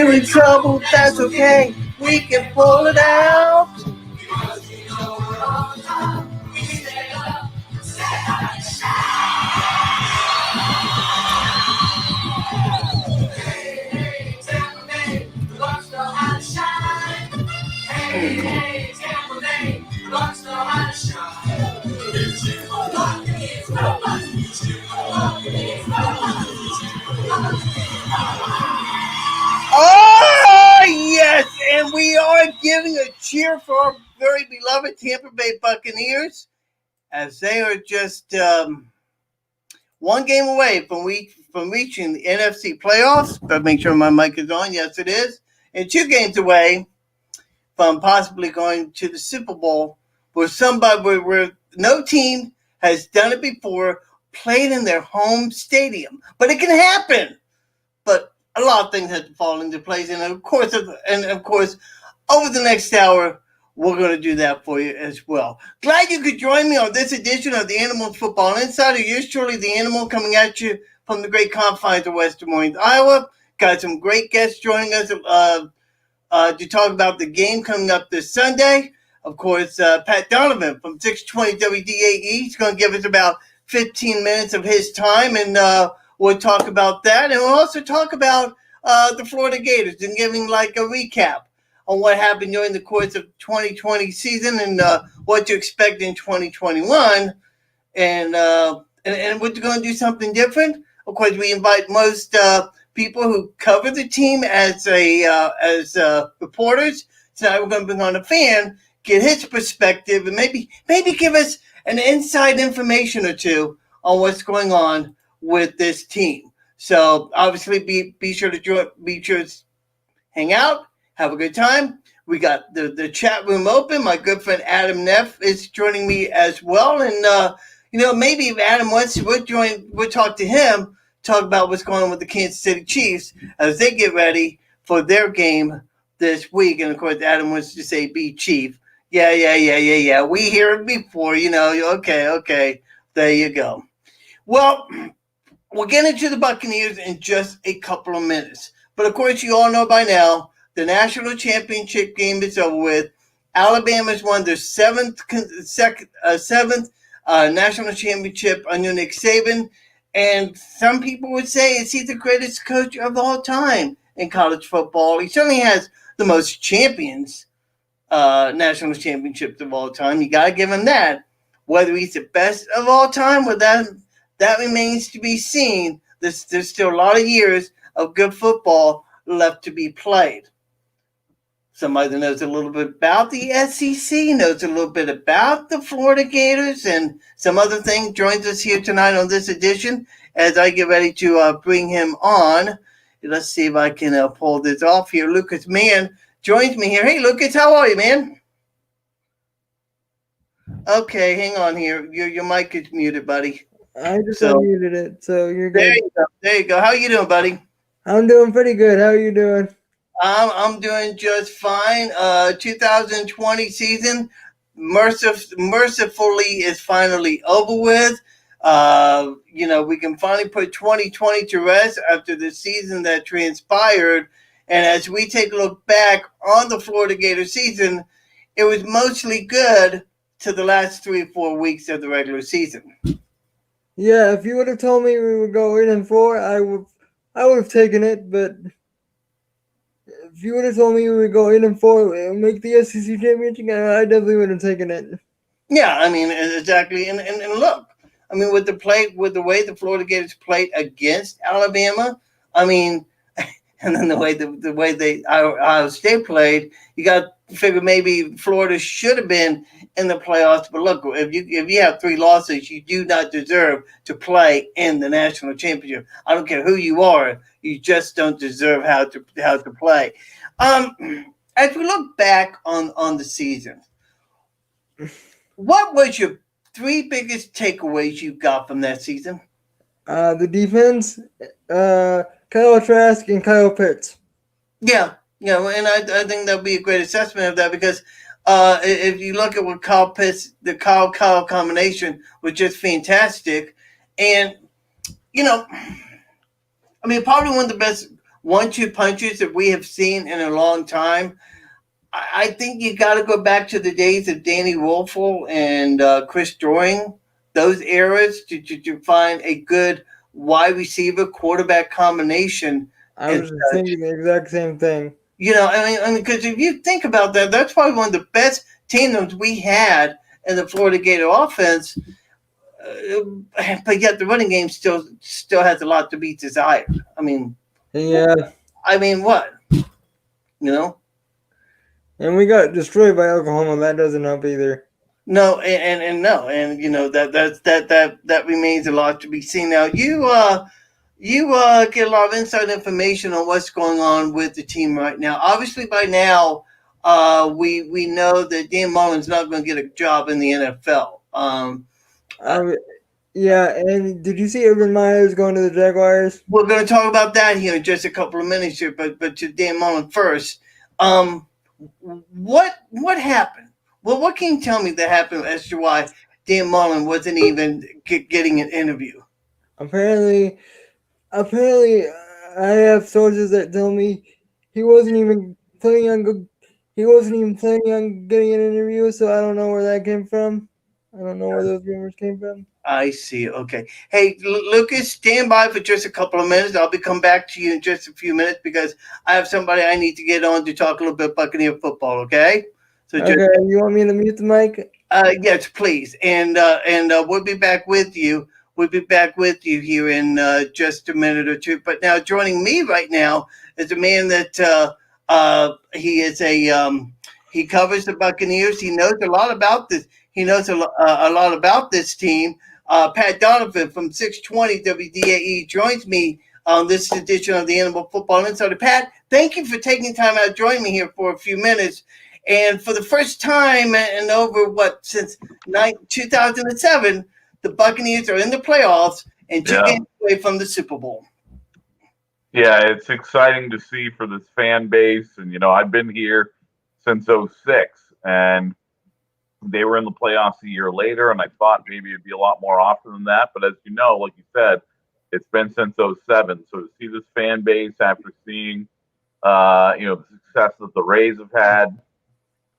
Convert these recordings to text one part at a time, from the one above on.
we're in trouble, that's okay. We can pull it out. Oh, yes, and we are giving a cheer for our very beloved Tampa Bay Buccaneers as they are just one game away from reaching the NFC playoffs. But make sure my mic is on. Yes, it is. And 2 games away from possibly going to the Super Bowl, where no team has done it before, played in their home stadium. But it can happen. But a lot of things have to fall into place, and of course, over the next hour, we're going to do that for you as well. Glad you could join me on this edition of the Animals Football Insider. Yours truly, the Animal, coming at you from the great confines of West Des Moines, Iowa. Got some great guests joining us to talk about the game coming up this Sunday. Of course, Pat Donovan from 620 WDAE. He's going to give us about 15 minutes of his time, and we'll talk about that. And we'll also talk about the Florida Gators and giving like a recap on what happened during the course of 2020 season and what to expect in 2021. And we're going to do something different. Of course, we invite most people who cover the team as reporters. Tonight we're going to bring on a fan, get his perspective, and maybe give us an inside information or two on what's going on with this team. So obviously be sure to hang out, have a good time. We got the chat room open. My good friend Adam Neff is joining me as well. And maybe if Adam wants to, we'll talk to him, talk about what's going on with the Kansas City Chiefs as they get ready for their game this week. And of course, Adam wants to say be Chief. Yeah. We hear it before, okay. There you go. Well, we'll get into the Buccaneers in just a couple of minutes. But, of course, you all know by now the national championship game is over with. Alabama's won their seventh national championship under Nick Saban. And some people would say is he the greatest coach of all time in college football. He certainly has the most champions, national championships of all time. You got to give him that. Whether he's the best of all time, well, that remains to be seen. There's still a lot of years of good football left to be played. Somebody that knows a little bit about the SEC, knows a little bit about the Florida Gators, and some other things joins us here tonight on this edition as I get ready to bring him on. Let's see if I can pull this off here. Lucas Mann joins me here. Hey, Lucas, how are you, man? Okay, hang on here. Your mic is muted, buddy. I just unmuted it, so you're good. There you go. How are you doing, buddy? I'm doing pretty good. How are you doing? I'm doing just fine. 2020 season mercifully is finally over with. We can finally put 2020 to rest after the season that transpired. And as we take a look back on the Florida Gator season, it was mostly good to the last 3 or 4 weeks of the regular season. Yeah, if you would have told me we would go 8-4, I would have taken it. But if you would have told me we would go 8-4 and make the SEC championship, I definitely would have taken it. Yeah, I mean, exactly. And look, I mean, with the way the Florida Gators played against Alabama, I mean, and then the way Ohio State played, you got to figure maybe Florida should have been in the playoffs. But look, if you have 3 losses, you do not deserve to play in the national championship. I don't care who you are, you just don't deserve how to play. As we look back on the season, what was your 3 biggest takeaways you got from that season? The defense, Kyle Trask, and Kyle Pitts. Yeah, and I think that'll be a great assessment of that because if you look at what Kyle Pitts, the Kyle combination was just fantastic. And, I mean, probably one of 1-2 punches that we have seen in a long time. I think you got to go back to the days of Danny Wolfel and Chris Doring, those eras, to find a good wide receiver quarterback combination I and was thinking the exact same thing. because if you think about that, that's probably one of the best tandems we had in the Florida Gator offense. But yet the running game still has a lot to be desired. Yeah, What you know? and we got destroyed by Oklahoma. That doesn't help either. No, and no, and that remains a lot to be seen. Now you get a lot of inside information on what's going on with the team right now. Obviously, by now, we know that Dan Mullen's not going to get a job in the NFL. Uh, Yeah, and did you see Urban Meyer's going to the Jaguars? we're going to talk about that here in just a couple of minutes here, but to Dan Mullen first. Um, what happened? Well, what can you tell me that happened as to why Dan Mullen wasn't even getting an interview? Apparently, apparently, I have sources that tell me he wasn't even planning on he wasn't even planning on getting an interview. So I don't know where that came from. I don't know where those rumors came from. I see. Okay. Hey, Lucas, stand by for just a couple of minutes. I'll be come back to you in just a few minutes because I have somebody I need to get on to talk a little bit Buccaneer football. Okay. So just Okay, you want me to mute the mic? yes, please, and we'll be back with you. We'll be back with you here in just a minute or two. But now, joining me right now is a man that he is he covers the Buccaneers. He knows a lot about this. He knows a lot about this team. Pat Donovan from 620 WDAE joins me on this edition of the Animal Football Insider. Pat, thank you for taking time out to join me here for a few minutes. And for the first time in over since 2007, the Buccaneers are in the playoffs and two games away from the Super Bowl. Yeah, it's exciting to see for this fan base. And, I've been here since '06, and they were in the playoffs a year later, and I thought maybe it'd be a lot more often than that. But as you know, like you said, it's been since '07. So to see this fan base after seeing, the success that the Rays have had,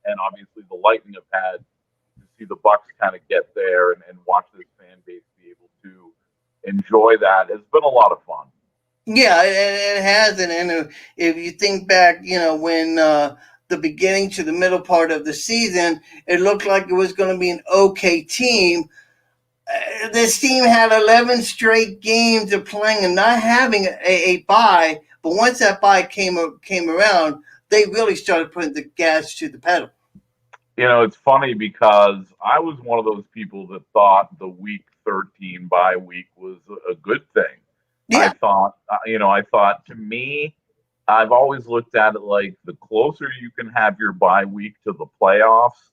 and obviously the Lightning have had, to see the Bucs kind of get there and watch this fan base be able to enjoy that has been a lot of fun. Yeah, it has. And if you think back, when the beginning to the middle part of the season, it looked like it was going to be an okay team. This team had 11 straight games of playing and not having a bye. But once that bye came around, they really started putting the gas to the pedal. It's funny because I was one of those people that thought the week 13 bye week was a good thing. Yeah. I thought to me, I've always looked at it like the closer you can have your bye week to the playoffs,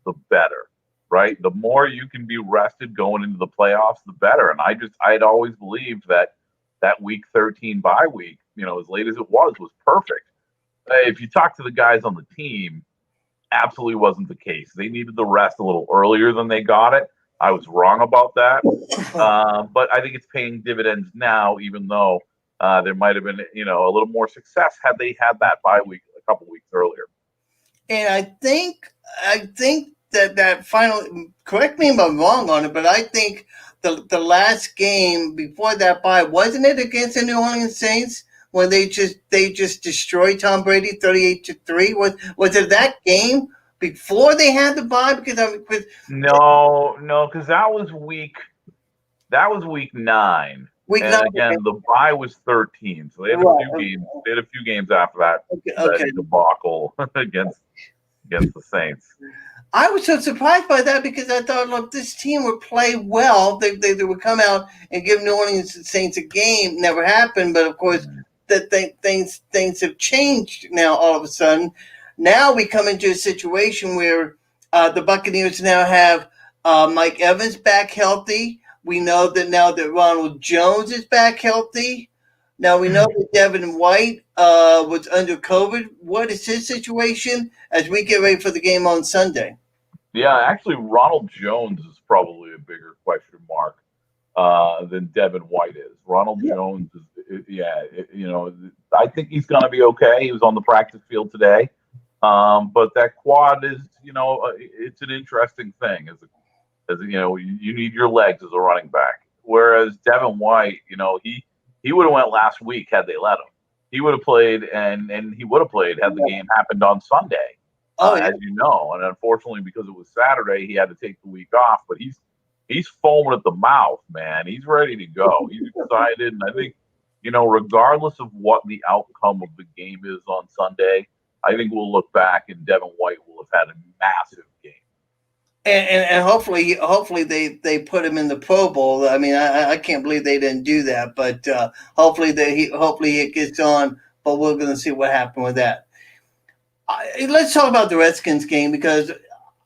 the better, right? The more you can be rested going into the playoffs, the better. And I'd always believed that week 13 bye week, as late as it was perfect. If you talk to the guys on the team, absolutely wasn't the case. They needed the rest a little earlier than they got it. I was wrong about that. But I think it's paying dividends now, even though there might have been, a little more success had they had that bye week a couple weeks earlier. And I think that final, correct me if I'm wrong on it, but I think the last game before that bye, wasn't it against the New Orleans Saints when they just destroyed Tom Brady 38-3? Was it that game before they had the bye? No, because that was week 9. Week and 9, again, the bye was 13, so they had a few games. They had a few games after that. That debacle against the Saints. I was so surprised by that because I thought, look, this team would play well. They would come out and give New Orleans Saints a game. Never happened, but of course, things have changed now. All of a sudden, now we come into a situation where the Buccaneers now have Mike Evans back healthy. We know that now that Ronald Jones is back healthy. Now we know that Devin White was under COVID. What is his situation as we get ready for the game on Sunday? Yeah, actually, Ronald Jones is probably a bigger question mark than Devin White is. Ronald Jones I think he's going to be okay. He was on the practice field today. But that quad is, it's an interesting thing. You need your legs as a running back. Whereas Devin White, he would have went last week had they let him. He would have played, and he would have played had the game happened on Sunday, as you know. And unfortunately, because it was Saturday, he had to take the week off. But he's foaming at the mouth, man. He's ready to go. He's excited, and I think, regardless of what the outcome of the game is on Sunday, I think we'll look back and Devin White will have had a massive game. And hopefully they put him in the Pro Bowl. I mean, I can't believe they didn't do that, but hopefully it gets on. But we're going to see what happened with that. Let's talk about the Redskins game, because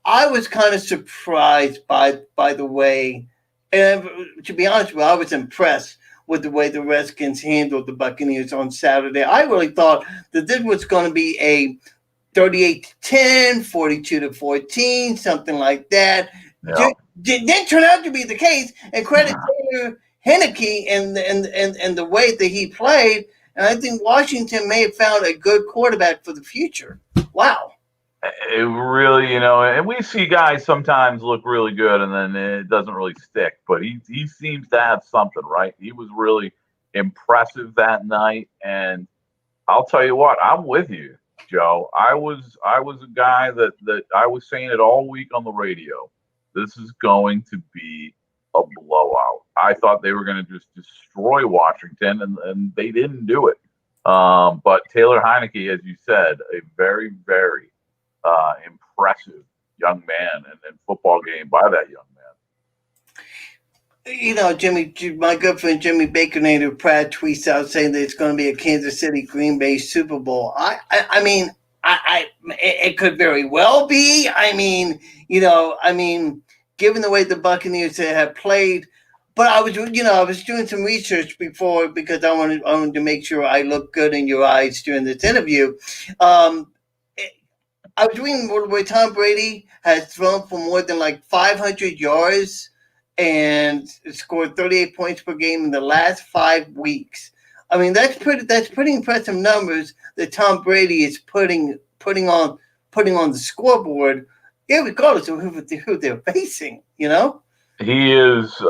I was kind of surprised by the way, and to be honest with you, I was impressed with the way the Redskins handled the Buccaneers on Saturday. I really thought that this was going to be a 38-10, 42-14, something like that. Yeah. Didn't turn out to be the case. And credit Taylor Heineke and the way that he played. And I think Washington may have found a good quarterback for the future. Wow. It really, and we see guys sometimes look really good and then it doesn't really stick. But he seems to have something, right? He was really impressive that night. And I'll tell you what, I'm with you, Joe. I was a guy that I was saying it all week on the radio. This is going to be a blowout. I thought they were going to just destroy Washington, and they didn't do it. But Taylor Heineke, as you said, a very, very impressive young man and football game by that young man. Jimmy, my good friend Jimmy Baconator Pratt tweets out saying that it's going to be a Kansas City Green Bay Super Bowl. I mean, it could very well be. I mean, given the way the Buccaneers have played, but I was doing some research before because I wanted to make sure I look good in your eyes during this interview. I was reading where Tom Brady has thrown for more than like 500 yards and scored 38 points per game in the last 5 weeks. I mean, that's pretty impressive numbers that Tom Brady is putting on the scoreboard, regardless of who they're facing. He is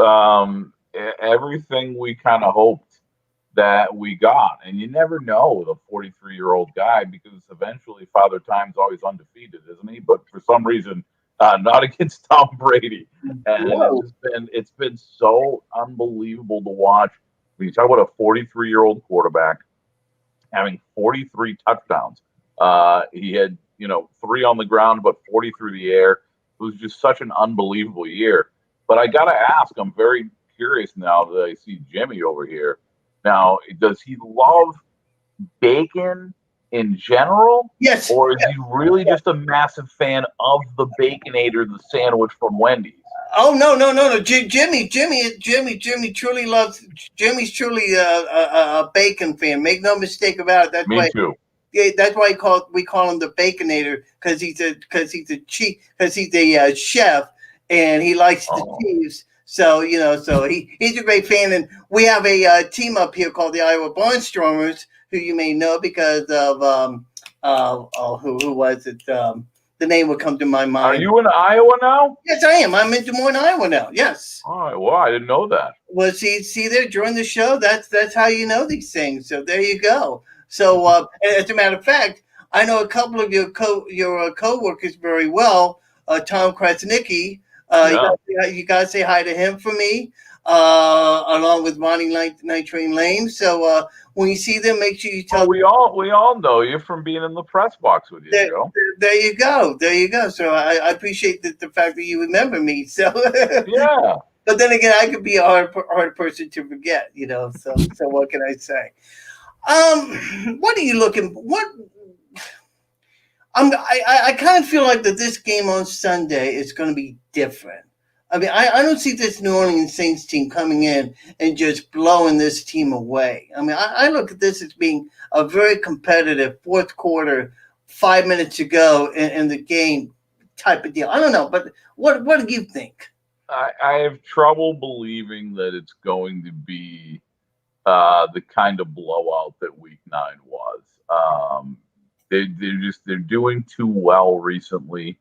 everything we kind of hoped that we got. And you never know with a 43-year-old guy, because eventually Father Time's always undefeated, isn't he? But for some reason, not against Tom Brady. And it's been so unbelievable to watch. When you talk about a 43-year-old quarterback having 43 touchdowns, he had 3 on the ground, but 40 through the air. It was just such an unbelievable year. But I got to ask, I'm very curious now that I see Jimmy over here. Now, does he love bacon in general? Yes. Or is he really just a massive fan of the Baconator, the sandwich from Wendy's? Oh, no. Jimmy truly loves. Jimmy's truly a bacon fan. Make no mistake about it. That's Me too. Yeah, that's why we call him the Baconator, because he's a chef and he likes the cheese. So he's a great fan, and we have a team up here called the Iowa Barnstormers, who you may know because of who was it? The name would come to my mind. Are you in Iowa now? Yes, I am. I'm in Des Moines, Iowa now. Yes. All right. Well, I didn't know that. Well, see there during the show. That's how you know these things. So there you go. So as a matter of fact, I know a couple of your coworkers very well. Tom Krasnicki. You gotta say hi to him for me, along with Ronnie Night Train Lane. So when you see them, make sure you tell. We all know you from being in the press box with you, Joe. There you go. So I appreciate the fact that you remember me. So yeah. But then again, I could be a hard person to forget. So what can I say? What are you looking? What? I kind of feel like that this game on Sunday is going to be different. I mean, I don't see this New Orleans Saints team coming in and just blowing this team away. I mean, I look at this as being a very competitive fourth quarter, 5 minutes to go in the game type of deal. I don't know, but what do you think? I have trouble believing that it's going to be the kind of blowout that Week 9 was. They're doing too well recently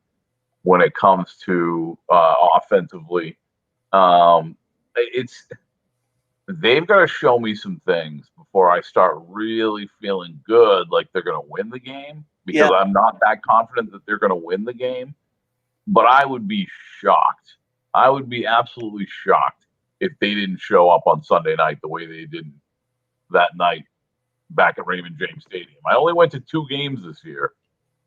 when it comes to offensively. They've got to show me some things before I start really feeling good like they're going to win the game, because I'm not that confident that they're going to win the game. But I would be shocked. I would be absolutely shocked if they didn't show up on Sunday night the way they did that night back at Raymond James Stadium. I only went to 2 games this year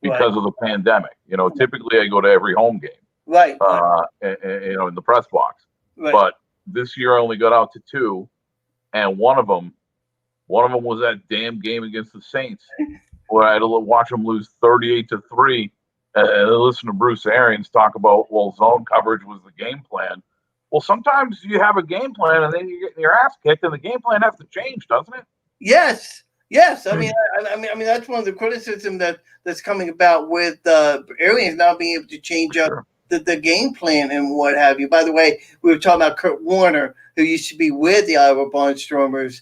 because of the pandemic. Typically I go to every home game, in the press box. But this year I only got out to 2, and one of them was that damn game against the Saints, where I had to watch them lose 38-3. And listen to Bruce Arians talk about, zone coverage was the game plan. Well, sometimes you have a game plan and then you get your ass kicked, and the game plan has to change, doesn't it? Yes. I mean, that's one of the criticism that's coming about with Arians not being able to change up the game plan and what have you. By the way, we were talking about Kurt Warner, who used to be with the Iowa Barnstormers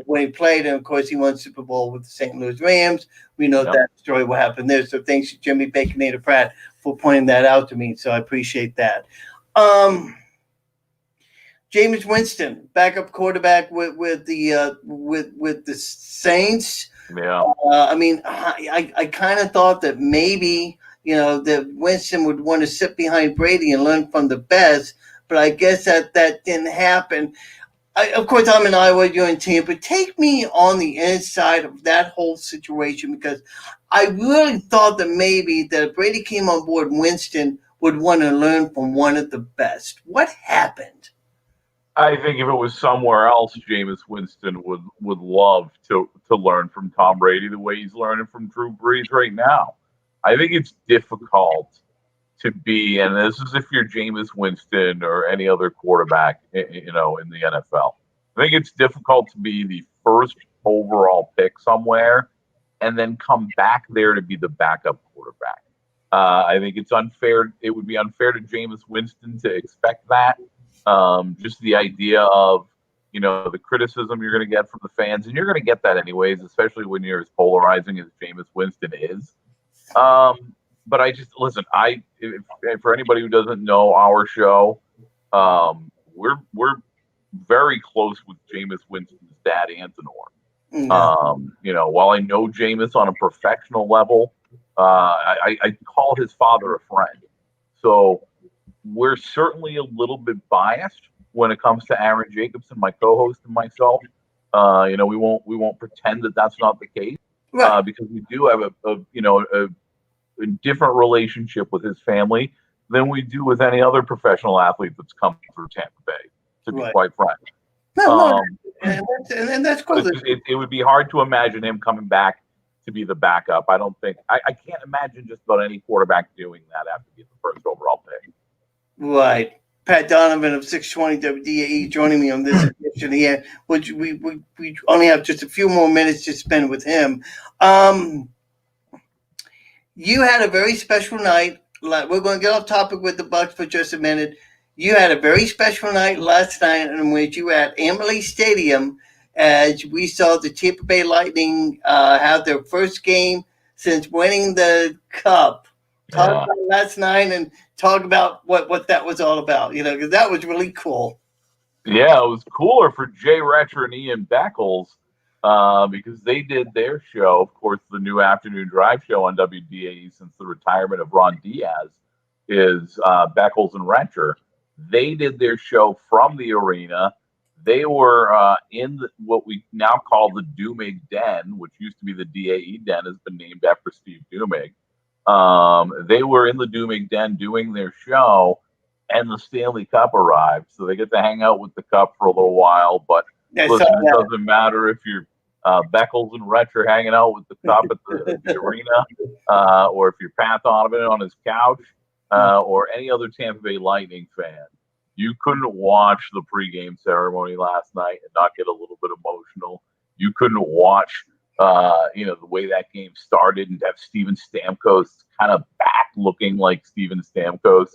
when he played, and of course he won Super Bowl with the St. Louis Rams. We know that story, what happened there. So thanks to Jimmy Baconator Pratt for pointing that out to me. So I appreciate that. Jameis Winston, backup quarterback with the Saints. Yeah. I kind of thought that maybe that Winston would want to sit behind Brady and learn from the best, but I guess that didn't happen. Of course, I'm in Iowa, you're in Tampa. Take me on the inside of that whole situation, because I really thought that maybe that if Brady came on board, Winston would want to learn from one of the best. What happened? I think if it was somewhere else, Jameis Winston would love to learn from Tom Brady the way he's learning from Drew Brees right now. I think it's difficult to be, and this is if you're Jameis Winston or any other quarterback, in the NFL. I think it's difficult to be the first overall pick somewhere and then come back there to be the backup quarterback. I think it's unfair. It would be unfair to Jameis Winston to expect that. Just the idea of, the criticism you're going to get from the fans, and you're going to get that anyways, especially when you're as polarizing as Jameis Winston is. But I just listen. For anybody who doesn't know our show, we're very close with Jameis Winston's dad, Antonor. While I know Jameis on a professional level, I call his father a friend. So we're certainly a little bit biased when it comes to Aaron Jacobson, my co-host, and myself. We won't pretend that that's not the case, because we do have a different relationship with his family than we do with any other professional athlete that's come through Tampa Bay, to be quite frank. And that's cool. It would be hard to imagine him coming back to be the backup. I can't imagine just about any quarterback doing that after being the first overall pick. Right. Pat Donovan of 620 WDAE joining me on this edition here, which we only have just a few more minutes to spend with him. You had a very special night. We're going to get off topic with the Bucs for just a minute. You had a very special night last night in which you were at Amalie Stadium as we saw the Tampa Bay Lightning have their first game since winning the Cup. Talk about last night and talk about what that was all about, because that was really cool. Yeah, it was cooler for Jay Retcher and Ian Beckles because they did their show, of course, the new afternoon drive show on WDAE since the retirement of Ron Diaz is Beckles and Retcher. They did their show from the arena. They were in what we now call the Dumig Den, which used to be the DAE Den, has been named after Steve Dumig. They were in the Dumig Den doing their show, and the Stanley Cup arrived. So they get to hang out with the Cup for a little while. But listen, it doesn't matter if you're Beckles and Retcher hanging out with the Cup at the arena, or if you're Pat Donovan on his couch, or any other Tampa Bay Lightning fan. You couldn't watch the pregame ceremony last night and not get a little bit emotional. You couldn't watch the way that game started and have Steven Stamkos kind of back looking like Steven Stamkos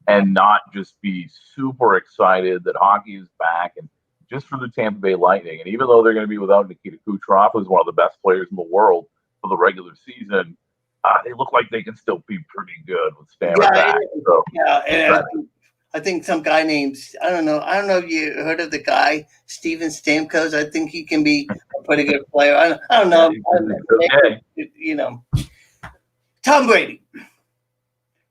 and not just be super excited that hockey is back and just for the Tampa Bay Lightning. And even though they're going to be without Nikita Kucherov, who's one of the best players in the world for the regular season, they look like they can still be pretty good with Stammer back. So, and I think some guy named, I don't know if you heard of the guy, Steven Stamkos. I think he can be a pretty good player. I don't know. Okay. You know, Tom Brady.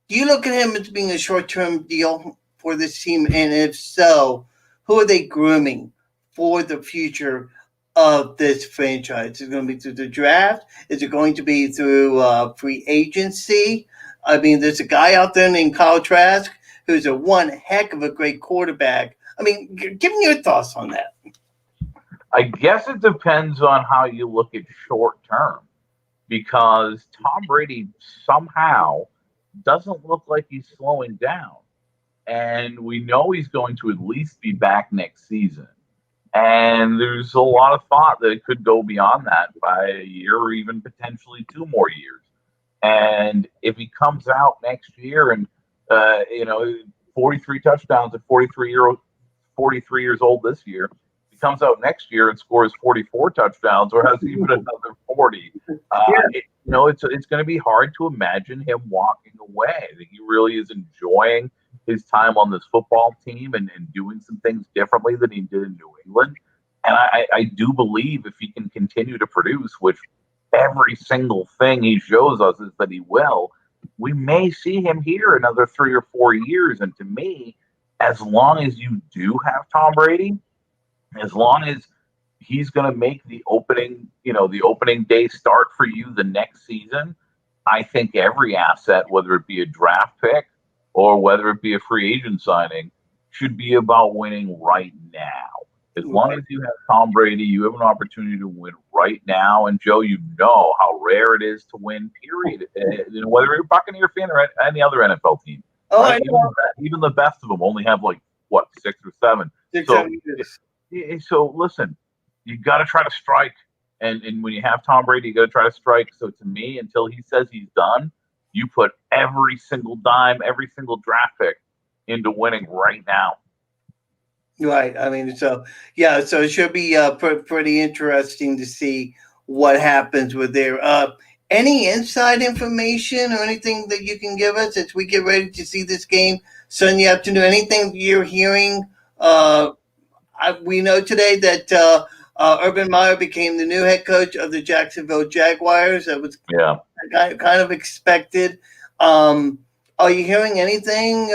Do you look at him as being a short-term deal for this team? And if so, who are they grooming for the future of this franchise? Is it going to be through the draft? Is it going to be through free agency? I mean, there's a guy out there named Kyle Trask who's a one heck of a great quarterback. I mean, give me your thoughts on that. I guess it depends on how you look at short term, because Tom Brady somehow doesn't look like he's slowing down. And we know he's going to at least be back next season. And there's a lot of thought that it could go beyond that by a year or even potentially 2 more years. And if he comes out next year and 43 touchdowns at 43 years old this year, he comes out next year and scores 44 touchdowns or has even another 40. It's going to be hard to imagine him walking away. I think he really is enjoying his time on this football team and doing some things differently than he did in New England. And I do believe if he can continue to produce, which every single thing he shows us is that he will, we may see him here another 3 or 4 years. And to me, as long as you do have Tom Brady, as long as he's going to make the opening day start for you the next season, I think every asset, whether it be a draft pick or whether it be a free agent signing, should be about winning right now. As long as you have Tom Brady, you have an opportunity to win right now. And Joe, you know how rare it is to win, period. Whether you're a Buccaneer fan or any other NFL team. Oh, right? I know. Even the best of them only have 6 or 7. So listen, you got to try to strike. And when you have Tom Brady, you got to try to strike. So to me, until he says he's done, you put every single dime, every single draft pick into winning right now. Right. I mean, so it should be pretty interesting to see what happens with there. Any inside information or anything that you can give us as we get ready to see this game Sunday afternoon? Anything you're hearing? We know today that Urban Meyer became the new head coach of the Jacksonville Jaguars. That was kind of expected. Are you hearing anything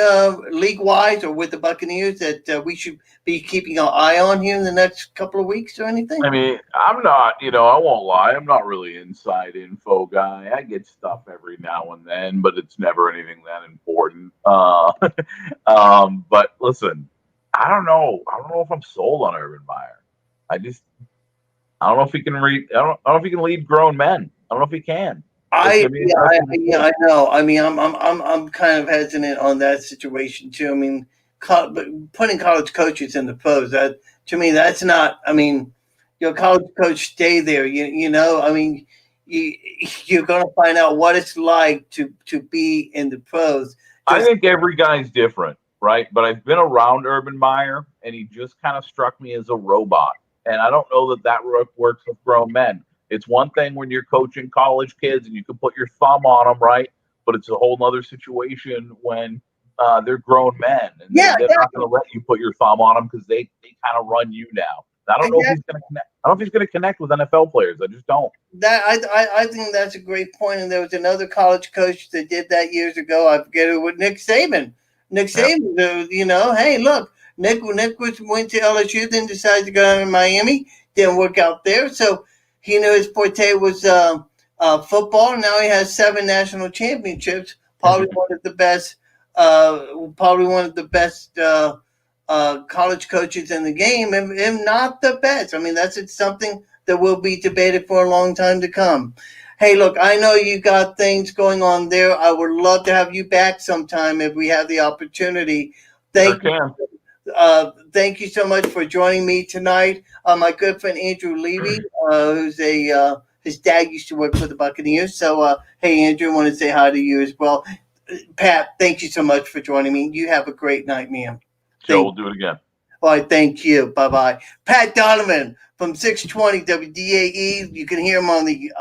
league-wise or with the Buccaneers that we should be keeping our eye on here in the next couple of weeks or anything? I mean, I'm not, I won't lie. I'm not really inside info guy. I get stuff every now and then, but it's never anything that important. But listen, I don't know. I don't know if I'm sold on Urban Meyer. I don't know if he can read. I don't know if he can lead grown men. I don't know if he can. I know. I mean, I'm kind of hesitant on that situation too. I mean, putting college coaches in the pros, that to me, that's not. I mean, college coach, stay there. I mean, you're going to find out what it's like to be in the pros. I think every guy's different, right? But I've been around Urban Meyer, and he just kind of struck me as a robot. And I don't know that works with grown men. It's one thing when you're coaching college kids and you can put your thumb on them, right? But it's a whole nother situation when they're grown men. And they're not going to let you put your thumb on them because they kind of run you now. I don't know if he's going to connect. I don't know if he's going to connect with NFL players. I just don't. I think that's a great point. And there was another college coach that did that years ago. I forget it, with Nick Saban. Hey, look, Nick went to LSU, then decided to go to Miami. Didn't work out there, so he knew his forte was football. Now he has 7 national championships. Probably one of the best. College coaches in the game, if not the best. I mean, that's something that will be debated for a long time to come. Hey, look, I know you got things going on there. I would love to have you back sometime if we have the opportunity. Thank you so much for joining me tonight. My good friend Andrew Levy, who's his dad used to work for the Buccaneers. So, hey, Andrew, I want to say hi to you as well. Pat, thank you so much for joining me. You have a great night, ma'am. Joe, we'll do it again. All right, thank you. Bye-bye. Pat Donovan from 620 WDAE. You can hear him on the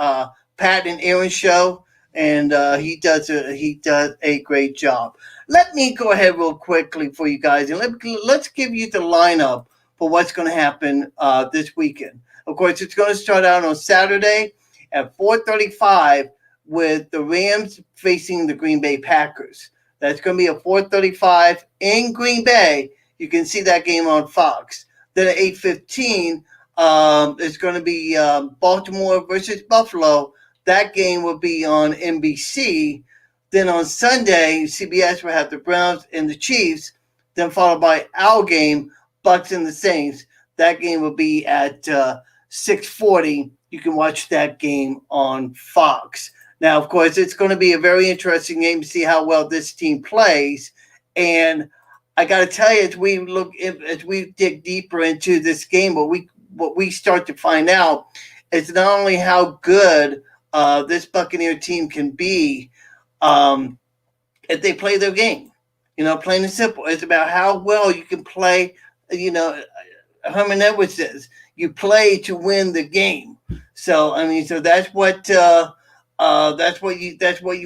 Pat and Aaron show, and he does a great job. Let me go ahead real quickly for you guys, and let's give you the lineup for what's going to happen this weekend. Of course, it's going to start out on Saturday at 4:35 with the Rams facing the Green Bay Packers. That's going to be at 4:35 in Green Bay. You can see that game on Fox. Then at 8:15, it's going to be Baltimore versus Buffalo. That game will be on NBC. Then on Sunday, CBS will have the Browns and the Chiefs. Then followed by our game, Bucs and the Saints. That game will be at 6:40. You can watch that game on Fox. Now, of course, it's going to be a very interesting game to see how well this team plays. And I got to tell you, as we dig deeper into this game, what we start to find out is not only how good this Buccaneer team can be if they play their game. Plain and simple. It's about how well you can play. Herman Edwards says you play to win the game. So that's what you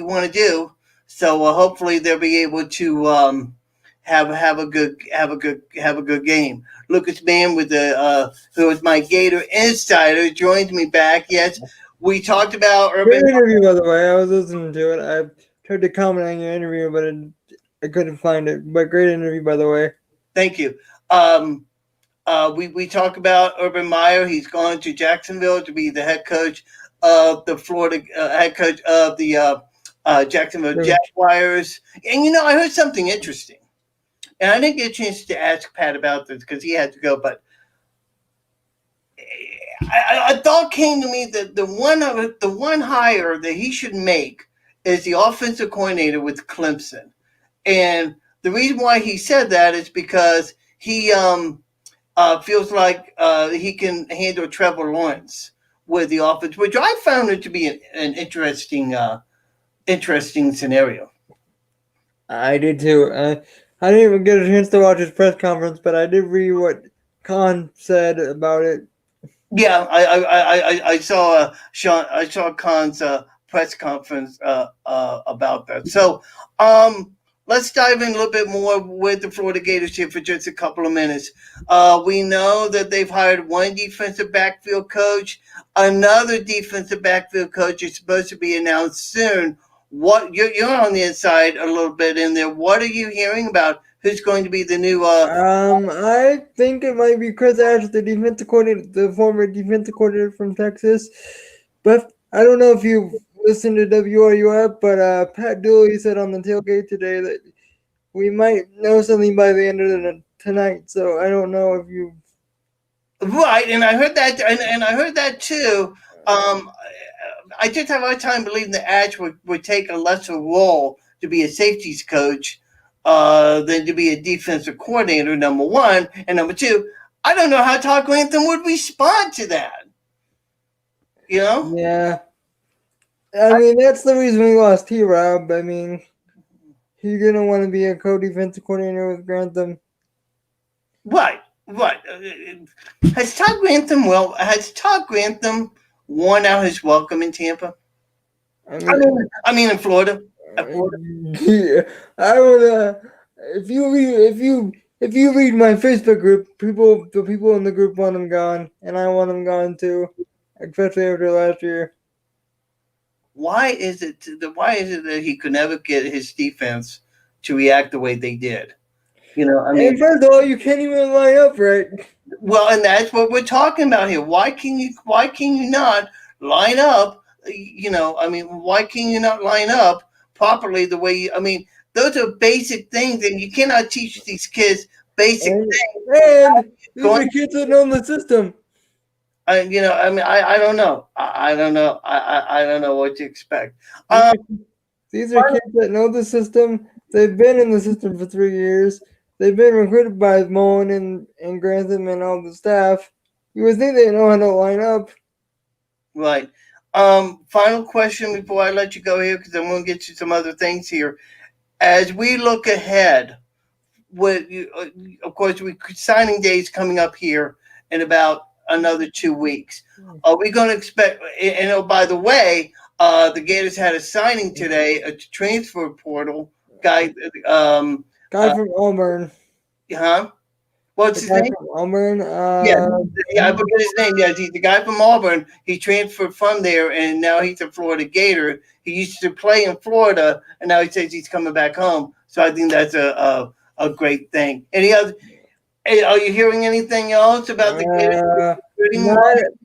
want to do. So hopefully they'll be able to have a good game. Lucas Mann who is my Gator Insider joins me back. Yes, we talked about Urban. Great interview, by the way. I was listening to it. I tried to comment on your interview, but I couldn't find it. But great interview, by the way. Thank you. We talk about Urban Meyer. He's gone to Jacksonville to be the head coach of the Florida head coach of the Jacksonville Jaguars. And I heard something interesting, and I didn't get a chance to ask Pat about this because he had to go. But a thought came to me that the one hire that he should make is the offensive coordinator with Clemson, and the reason why he said that is because he feels like he can handle Trevor Lawrence with the offense, which I found it to be an interesting scenario. I did too. I didn't even get a chance to watch his press conference, but I did read what Khan said about it. Yeah, I saw Khan's press conference about that. So let's dive in a little bit more with the Florida Gators here for just a couple of minutes. We know that they've hired one defensive backfield coach. Another defensive backfield coach is supposed to be announced soon. What you're on the inside a little bit in there. What are you hearing about who's going to be the new? I think it might be Chris Ash, the defensive coordinator, the former defensive coordinator from Texas. But I don't know if you've listened to WRUF, but Pat Dooley said on the tailgate today that we might know something by the end of tonight. So I don't know if you. Right, and I heard that, and I heard that too. I just have a hard time believing that Ash would take a lesser role to be a safeties coach than to be a defensive coordinator, number one. And number two, I don't know how Todd Grantham would respond to that. Yeah. I mean, that's the reason we lost T-Rob. I mean, he's going to want to be a co-defensive coordinator with Grantham. Right. Has Todd Grantham worn out his welcome in Tampa? I mean in Florida. Yeah, I would. If you read my Facebook group, the people in the group want him gone, and I want him gone too, especially after last year. Why is it that he could never get his defense to react the way they did? And first of all, you can't even line up right. Well, and that's what we're talking about here. Why can you not line up? Why can you not line up properly the way you? Those are basic things, and you cannot teach these kids basic things. And these are kids that know the system. I don't know. I don't know. I don't know what to expect. These are kids that know the system. They've been in the system for 3 years. They've been recruited by Mullen and Grantham and all the staff. You would think they know how to line up. Right. Final question before I let you go here, because I'm going to get you some other things here. As we look ahead, of course, signing day is coming up here in about another 2 weeks. Are we going to expect? And oh, by the way, the Gators had a signing today, a transfer portal guy. Guy from Auburn. Huh? What's The his guy name? from Auburn. Yeah, I forget his name. Yes, he's the guy from Auburn. He transferred from there, and now he's a Florida Gator. He used to play in Florida, and now he says he's coming back home. So I think that's a great thing. Any other? Hey, are you hearing anything else about the Gators?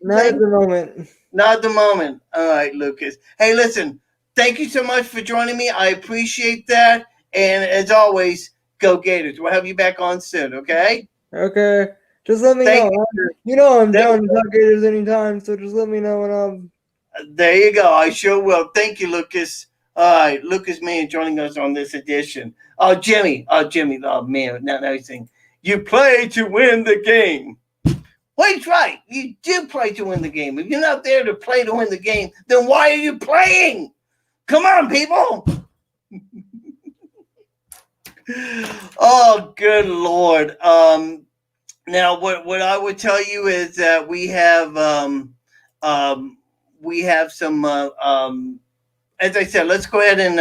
Not at the moment. Not at the moment. All right, Lucas. Hey, listen. Thank you so much for joining me. I appreciate that. And as always, go Gators. We'll have you back on soon. Okay. Okay. Just let me Thank know. you. You know I'm down to talk Gators anytime, so just let me know when I'm. There you go. I sure will. Thank you, Lucas. All right, Lucas Mann joining us on this edition. Oh, Jimmy. Oh, man. Now he's saying, you play to win the game. Well, he's right. You do play to win the game. If you're not there to play to win the game, then why are you playing? Come on, people. Oh, good Lord. Now, what I would tell you is that we have some. As I said, let's go ahead and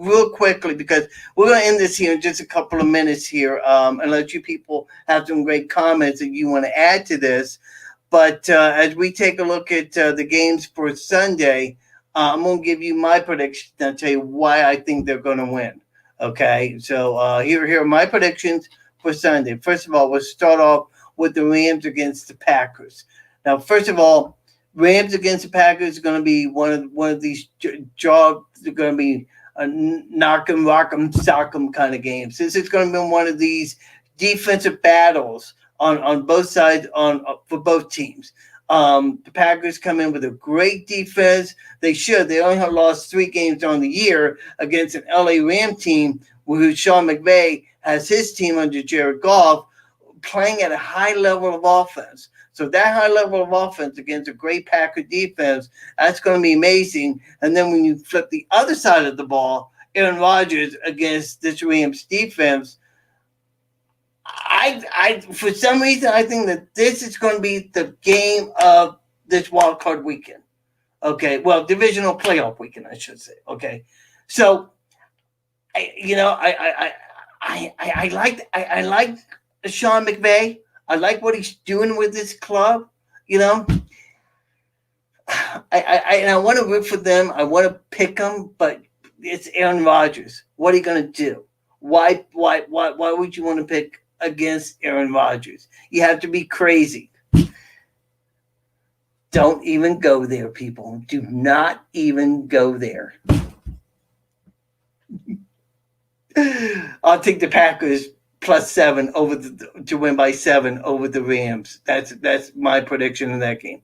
real quickly, because we're going to end this here in just a couple of minutes here, and let you people have some great comments that you want to add to this. But as we take a look at the games for Sunday, I'm going to give you my predictions and I'll tell you why I think they're going to win. Okay, so here are my predictions for Sunday. First of all, we'll start off with the Rams against the Packers. Now, first of all, Rams against the Packers is going to be one of these jobs. They're going to be a knock 'em, rock 'em, sock 'em kind of games. This is going to be one of these defensive battles on both sides for both teams. The Packers come in with a great defense. They should. They only have lost 3 games on the year against an LA Ram team who Sean McVay has his team under Jared Goff playing at a high level of offense. So that high level of offense against a great Packer defense, that's going to be amazing. And then when you flip the other side of the ball, Aaron Rodgers against this Rams defense, I for some reason I think that this is going to be the game of this wild card weekend. Okay, well, divisional playoff weekend, I should say. Okay, so I like Sean McVay. I like what he's doing with this club. I want to root for them. I want to pick them, but it's Aaron Rodgers. What are you going to do? Why would you want to pick against Aaron Rodgers? You have to be crazy. Don't even go there, people. Do not even go there. I'll take the Packers +7 to win by 7 over the Rams. That's my prediction in that game.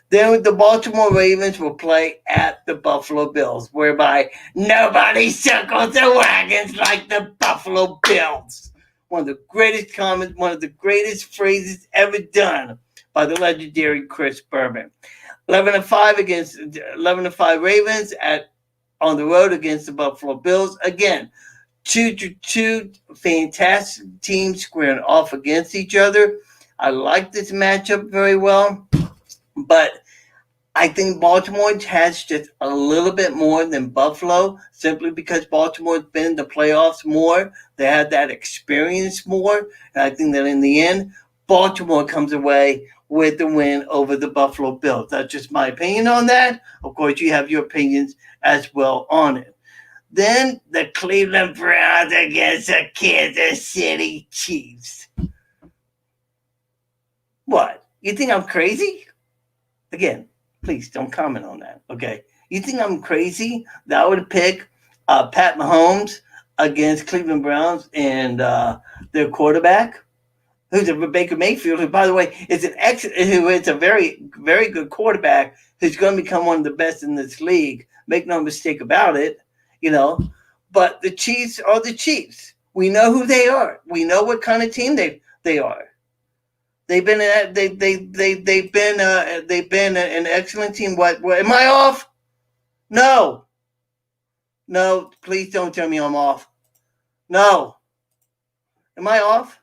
Then the Baltimore Ravens will play at the Buffalo Bills, whereby nobody circles the wagons like the Buffalo Bills. One of the greatest comments, one of the greatest phrases ever done by the legendary Chris Berman. 11-5 Ravens on the road against the Buffalo Bills. Again, two fantastic teams squaring off against each other. I like this matchup very well, but I think Baltimore has just a little bit more than Buffalo, simply because Baltimore's been in the playoffs more. They had that experience more, and I think that in the end, Baltimore comes away with the win over the Buffalo Bills. That's just my opinion on that. Of course, you have your opinions as well on it. Then the Cleveland Browns against the Kansas City Chiefs. What? You think I'm crazy? Again, please don't comment on that, okay? You think I'm crazy that I would pick Pat Mahomes against Cleveland Browns and their quarterback, who's a Baker Mayfield, who, by the way, is a very, very good quarterback who's going to become one of the best in this league. Make no mistake about it. But the Chiefs are the Chiefs. We know who they are. We know what kind of team they are. They've been an excellent team. What am I off? No, please don't tell me I'm off. No, Am I off?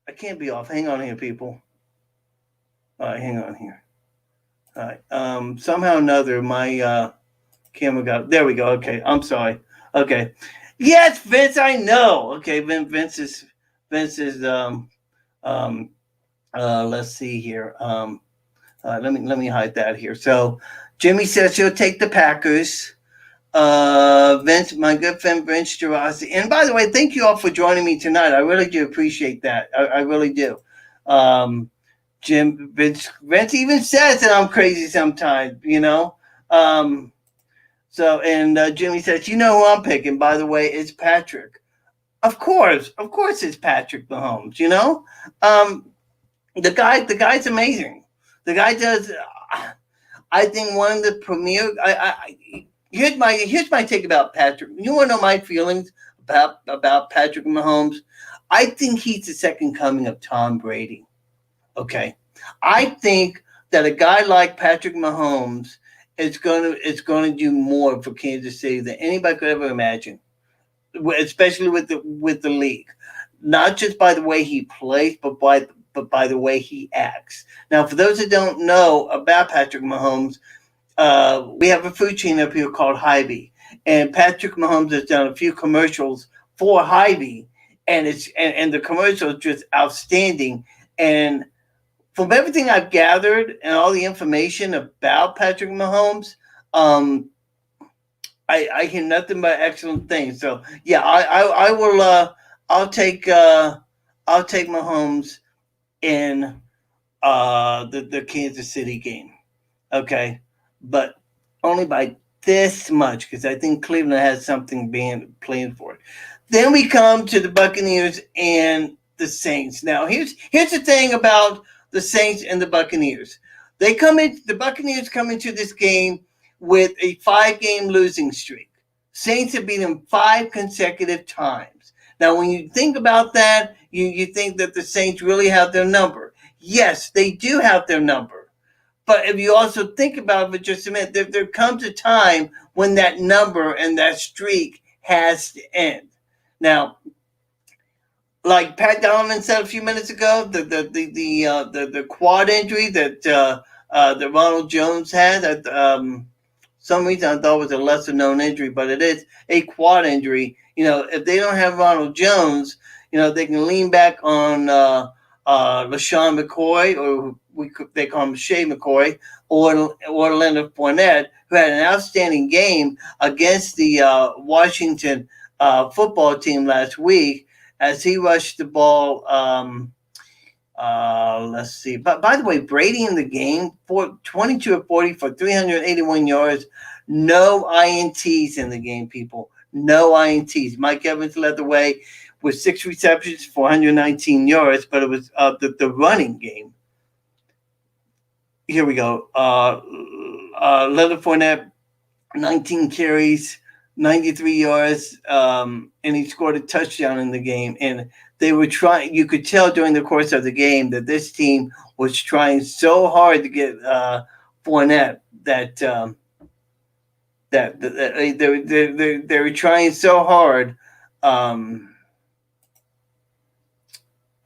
I can't be off. Hang on here, people. All right, hang on here. All right. Somehow or another, my camera got. There we go. Okay, I'm sorry. Okay. Yes, Vince. I know. Okay, Vince is. Let's see here. Let me hide that here. So, Jimmy says he'll take the Packers. Vince, my good friend Vince Gerasi. And by the way, thank you all for joining me tonight. I really do appreciate that. I really do. Vince even says that I'm crazy sometimes, and Jimmy says, you know who I'm picking, by the way, it's Patrick. Of course it's Patrick Mahomes, the guy's amazing. The guy does, I think, one of the premier, here's my take about Patrick. You want to know my feelings about Patrick Mahomes? I think he's the second coming of Tom Brady. Okay, I think that a guy like Patrick Mahomes is going to do more for Kansas City than anybody could ever imagine, especially with the league. Not just by the way he plays, but by the way he acts. Now, for those that don't know about Patrick Mahomes, we have a food chain up here called Hy-Vee, and Patrick Mahomes has done a few commercials for Hy-Vee, and the commercial is just outstanding. And from everything I've gathered and all the information about Patrick Mahomes, I hear nothing but excellent things. So yeah, I will. I'll take Mahomes in the Kansas City game. Okay, but only by this much, because I think Cleveland has something being planned for it. Then we come to the Buccaneers and the Saints. Now here's the thing about the Saints and the Buccaneers. The Buccaneers come into this game with a 5-game losing streak. Saints have beaten them 5 consecutive times. Now, when you think about that, you think that the Saints really have their number. Yes, they do have their number. But if you also think about it for just a minute, there comes a time when that number and that streak has to end. Now, like Pat Donovan said a few minutes ago, the quad injury that Ronald Jones had, some reason I thought it was a lesser known injury, but it is a quad injury. If they don't have Ronald Jones, they can lean back on LaShawn McCoy, or they call him Shea McCoy, or Leonard Fournette, who had an outstanding game against the Washington football team last week as he rushed the ball. Let's see. But by the way, Brady in the game, 22 of 40 for 381 yards. No INTs in the game, people. No INTs. Mike Evans led the way with 6 receptions, 419 yards, but it was the running game. Here we go. Leonard Fournette, 19 carries, 93 yards, and he scored a touchdown in the game. And they were trying. You could tell during the course of the game that this team was trying so hard to get Fournette that they were trying so hard.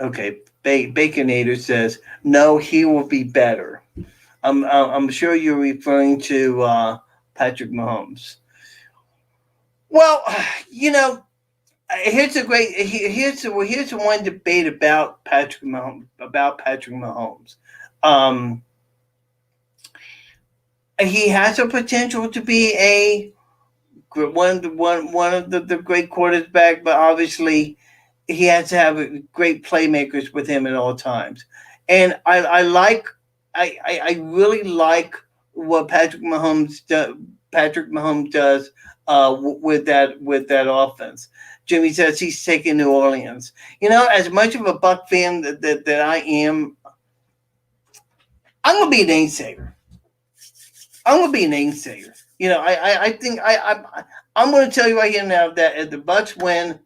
Okay, Baconator says no, he will be better. I'm sure you're referring to Patrick Mahomes. Well, here's one debate about Patrick Mahomes. He has a potential to be one of the great quarterbacks, but obviously he has to have great playmakers with him at all times. And I really like what Patrick Mahomes does with that offense. Jimmy says he's taking New Orleans. As much of a Buck fan that I am, I'm gonna be an naysayer. I think I'm going to tell you right here now that if the Bucs win,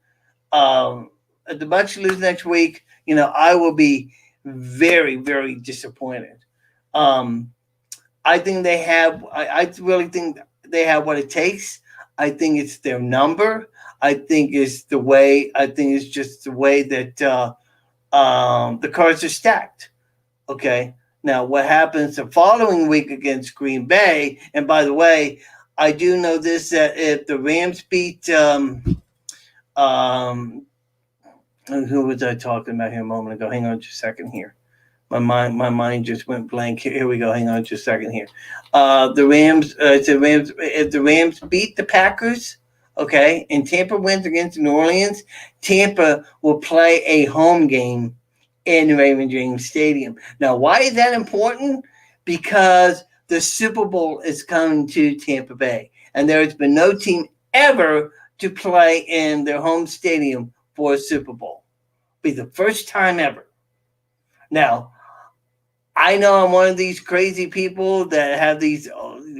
if the Bucs lose next week, I will be very, very disappointed. I think they have. I really think they have what it takes. I think it's their number. I think is the way. I think it's just the way that the cards are stacked. Okay. Now, what happens the following week against Green Bay? And by the way, I do know this that if the Rams beat um, who was I talking about here a moment ago? Hang on just a second here. My mind just went blank. Here we go. Hang on just a second here. The Rams. The Rams. If the Rams beat the Packers, okay, and Tampa wins against New Orleans, Tampa will play a home game in Raymond James Stadium. Now, why is that important? Because the Super Bowl is coming to Tampa Bay, and there has been no team ever to play in their home stadium for a Super Bowl. Be the first time ever. Now, I know I'm one of these crazy people that have these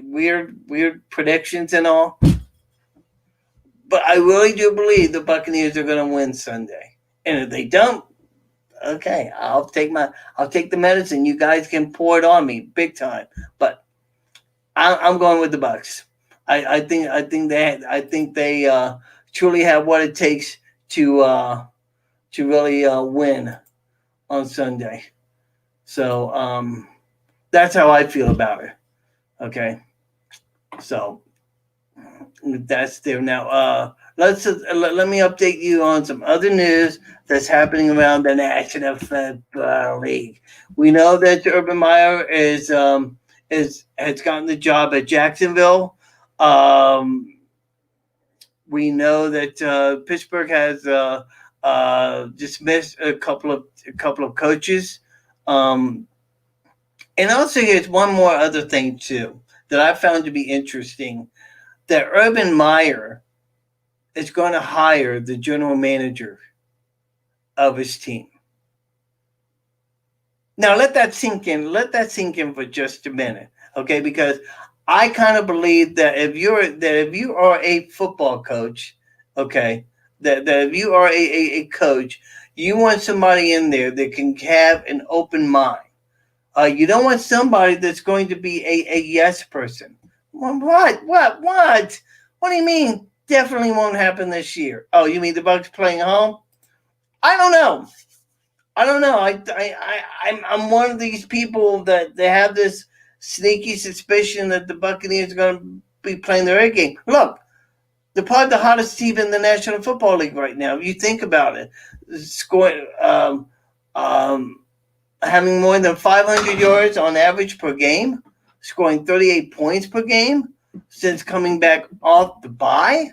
weird predictions and all, but I really do believe the Buccaneers are going to win Sunday. And if they don't, okay, I'll take the medicine. You guys can pour it on me big time, but I'm going with the Bucs. I think they truly have what it takes to really win on Sunday. So that's how I feel about it. Okay, so that's there now. Let me update you on some other news that's happening around the National Football League. We know that Urban Meyer has gotten the job at Jacksonville. We know that Pittsburgh has dismissed a couple of coaches. And also, here's one more other thing too that I found to be interesting: that Urban Meyer is going to hire the general manager of his team. Now, let that sink in. Let that sink in for just a minute, okay? Because I kind of believe that if you are a football coach, okay, that if you are a coach, you want somebody in there that can have an open mind. You don't want somebody that's going to be a yes person. What? What do you mean? Definitely won't happen this year. Oh, you mean the Bucs playing home? I don't know. I'm one of these people that they have this sneaky suspicion that the Buccaneers are going to be playing their A game. Look, they're probably the hottest team in the National Football League right now. If you think about it, scoring, having more than 500 yards on average per game, scoring 38 points per game since coming back off the bye.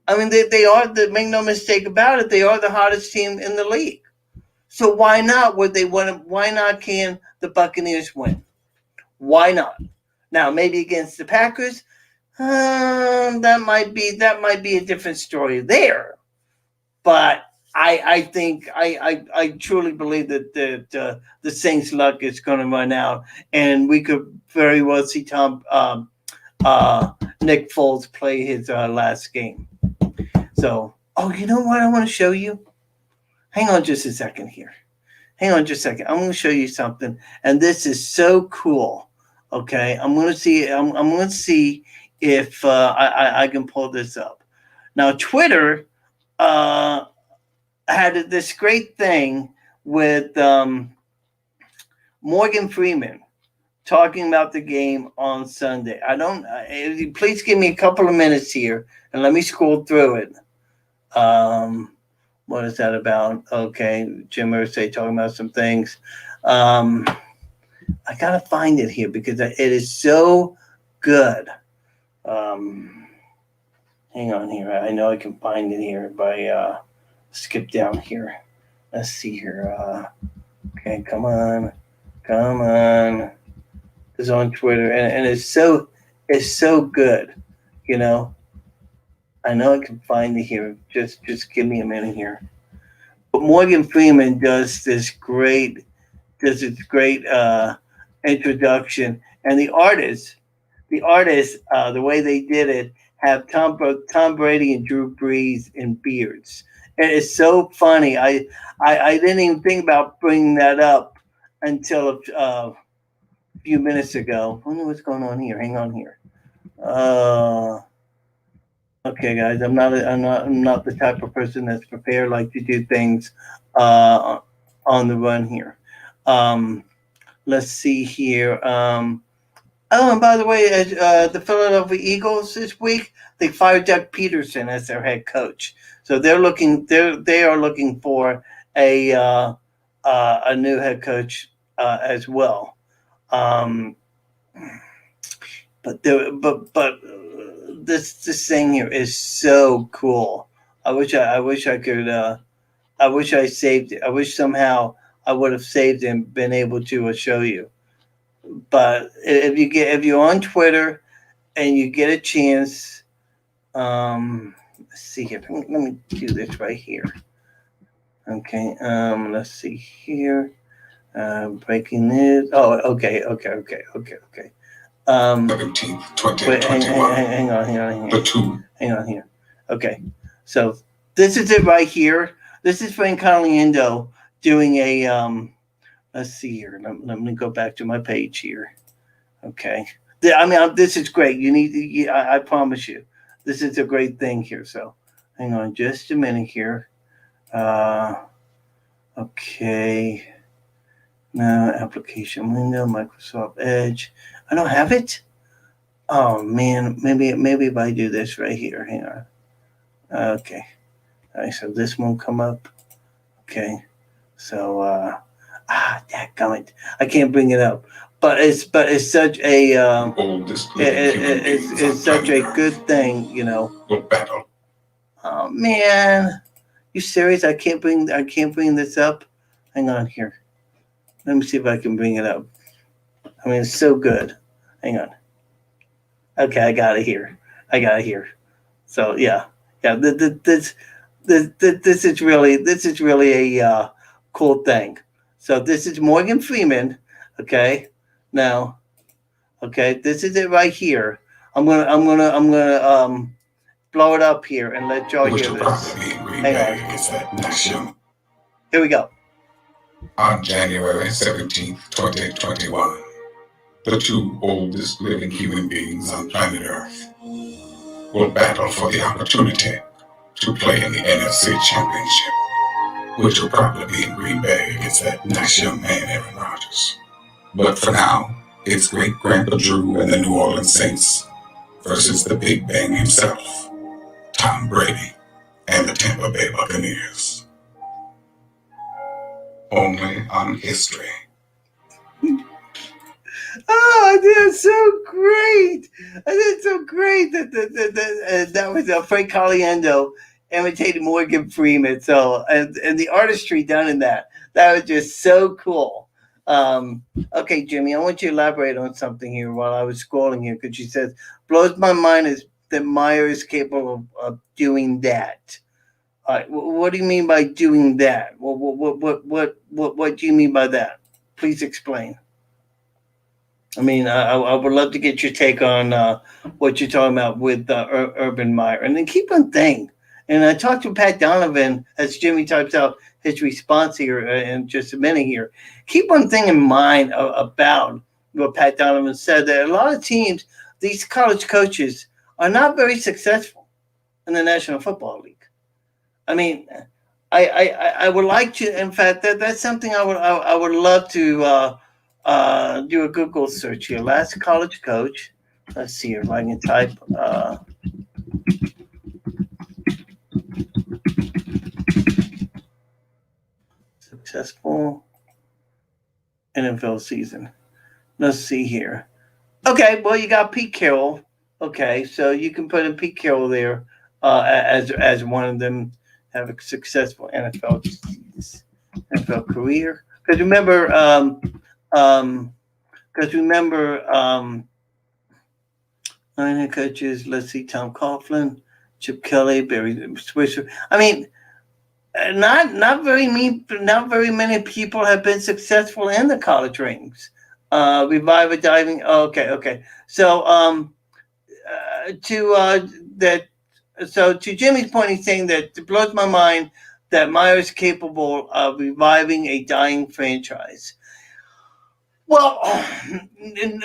I mean, they are, make no mistake about it, they are the hottest team in the league. So why not? Why not can the Buccaneers win? Why not? Now, maybe against the Packers, that might be a different story there. But I truly believe that the Saints' luck is going to run out, and we could very well see Nick Foles play his last game. So, you know what I want to show you? Hang on just a second here. I'm going to show you something, and this is so cool. Okay, I'm going to see. I'm going to see if I can pull this up. Now, Twitter had this great thing with Morgan Freeman talking about the game on Sunday. Please give me a couple of minutes here and let me scroll through it. What is that about? Okay, Jim Irsay talking about some things. I gotta find it here because it is so good. Hang on here. I know I can find it here by skip down here. Let's see here. Okay, come on. It's on Twitter, and it's so good. You know, I know I can find it here. Just give me a minute here. But Morgan Freeman does this great introduction, and the artists, the way they did it, have Tom Brady and Drew Brees in beards. And it's so funny. I didn't even think about bringing that up until a few minutes ago. I wonder what's going on here. Hang on here. Okay, Okay, guys, I'm not the type of person that's prepared like to do things on the run here. Um, let's see here. Oh, and by the way, the Philadelphia Eagles this week they fired Doug Peterson as their head coach. So they are looking for a a new head coach as well. Um, this thing here is so cool. I wish I could. I wish I saved it. I wish somehow I would have saved it and been able to show you. But if you're on Twitter and you get a chance, let's see here. Let me do this right here. Okay. Let's see here. Breaking news. Oh, okay. 17th, 2021. Hang on. Hang on here. Okay. So this is it right here. This is Frank Caliendo doing a let's see here. Let me go back to my page here. Okay. I mean, this is great. I promise you, this is a great thing here. So, hang on just a minute here. Okay. Now, application window, Microsoft Edge. I don't have it. Oh man, maybe if I do this right here. Hang on. Okay. All right. So this won't come up. Okay. So, dadgummit. I can't bring it up. But it's such a it's such a good thing, you know. Oh man, you serious? I can't bring this up. Hang on here. Let me see if I can bring it up. I mean, it's so good. Hang on. Okay, I got it here. So yeah. This is really a cool thing. So this is Morgan Freeman. Okay. Now, okay, this is it right here. I'm gonna blow it up here and let y'all hear this. Hang on. Here we go. On January 17th, 2021, the two oldest living human beings on planet Earth will battle for the opportunity to play in the NFC Championship, which will probably be in Green Bay against that nice young man, Aaron Rodgers. But for now, it's Great Grandpa Drew and the New Orleans Saints versus the Big Bang himself, Tom Brady and the Tampa Bay Buccaneers. Only on history. Oh, I did so great! That was Frank Caliendo imitating Morgan Freeman. So and the artistry done in that was just so cool. Okay, Jimmy, I want you to elaborate on something here while I was scrolling here because she says blows my mind is that Meyer is capable of doing that. All right, what do you mean by doing that? What do you mean by that? Please explain. I mean, I would love to get your take on what you're talking about with Urban Meyer. And then keep on thinking. And I talked to Pat Donovan as Jimmy types out his response here in just a minute here. Keep one thing in mind about what Pat Donovan said, that a lot of teams, these college coaches, are not very successful in the National Football League. I mean, I would like to, in fact, that's something I would love to do a Google search here. Last college coach. Let's see if I can type. Successful NFL season. Let's see here. Okay, well, you got Pete Carroll. Okay, so you can put in Pete Carroll there as one of them have a successful NFL career. Because remember, line coaches. Let's see, Tom Coughlin, Chip Kelly, Barry Swisher. I mean, not very many people have been successful in the college ranks. Revive diving. Okay. So to Jimmy's point, he's saying that it blows my mind that Meyer's capable of reviving a dying franchise. Well,